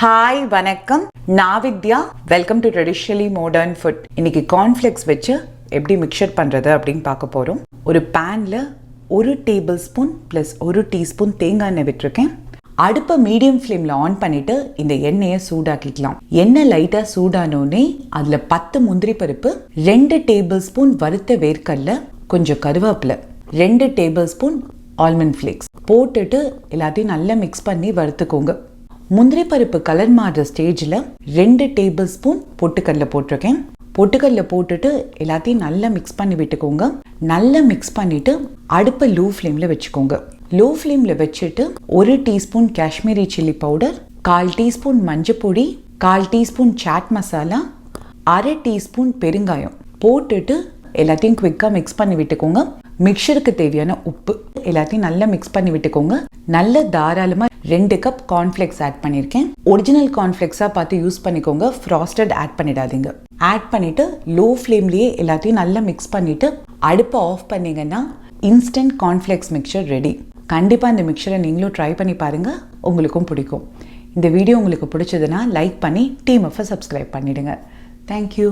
Hi வணக்கம், நான் Vidya. Welcome to traditionally modern food. இன்னைக்கு கார்ன்ஃப்ளேக்ஸ் வச்சு எப்படி மிக்சர் பண்ணுறது அப்படின்னு பார்க்க போகிறோம். ஒரு பேனில் 1 டேபிள் ஸ்பூன் ப்ளஸ் 1 டீஸ்பூன் தேங்காய் எண்ணெய் விட்டுருக்கேன். அடுப்பை மீடியம் ஃப்ளேமில் ஆன் பண்ணிவிட்டு இந்த எண்ணெயை சூடாக்கிக்கலாம். எண்ணெய் லைட்டாக சூடானோடனே அதில் 10 முந்திரி பருப்பு, 2 டேபிள் ஸ்பூன் வறுத்த வேர்க்கடலை, கொஞ்சம் கருவேப்பிலை, 2 டேபிள் ஸ்பூன் ஆல்மண்ட் ஃப்ளேக்ஸ் போட்டுட்டு எல்லாத்தையும் நல்லா மிக்ஸ் பண்ணி வறுத்துக்கோங்க. முந்திரி பருப்பு கலர் மாறுற ஸ்டேஜில் 2 டேபிள் ஸ்பூன் பொட்டுக்கடலை போட்டிருக்கேன். பொட்டுக்கடலை போட்டுட்டு எல்லாத்தையும் நல்லா மிக்ஸ் பண்ணி விட்டுக்கோங்க. நல்லா மிக்ஸ் பண்ணிவிட்டு அடுப்பை லோ ஃப்ளேமில் வச்சுக்கோங்க. லோ ஃப்ளேமில் வச்சுட்டு 1 teaspoon Kashmiri chilli powder, 1/4 teaspoon மஞ்சப்பொடி, 1/4 டீஸ்பூன் சாட் மசாலா, 1/2 டீஸ்பூன் பெருங்காயம் போட்டுட்டு எல்லாத்தையும் குவிக்காக மிக்ஸ் பண்ணி விட்டுக்கோங்க. மிக்சருக்கு தேவையான உப்பு எல்லாத்தையும் நல்லா மிக்ஸ் பண்ணி விட்டுக்கோங்க. நல்ல தாராளமாக 2 கப் கார்ன்ஃப்ளேக்ஸ் ஆட் பண்ணியிருக்கேன். ஒரிஜினல் கார்ன்ஃப்ளேக்ஸாக பார்த்து யூஸ் பண்ணிக்கோங்க, ஃப்ராஸ்டட் ஆட் பண்ணிடாதீங்க. ஆட் பண்ணிவிட்டு லோ ஃப்ளேம்லேயே எல்லாத்தையும் நல்லா மிக்ஸ் பண்ணிவிட்டு அடுப்பை ஆஃப் பண்ணிங்கன்னா இன்ஸ்டன்ட் கார்ன்ஃப்ளேக்ஸ் மிக்சர் ரெடி. கண்டிப்பாக இந்த மிக்சரை நீங்களும் ட்ரை பண்ணி பாருங்கள், உங்களுக்கும் பிடிக்கும். இந்த வீடியோ உங்களுக்கு பிடிச்சதுன்னா லைக் பண்ணி டீம் எஃப் சப்ஸ்கிரைப் பண்ணிவிடுங்க. தேங்க்யூ.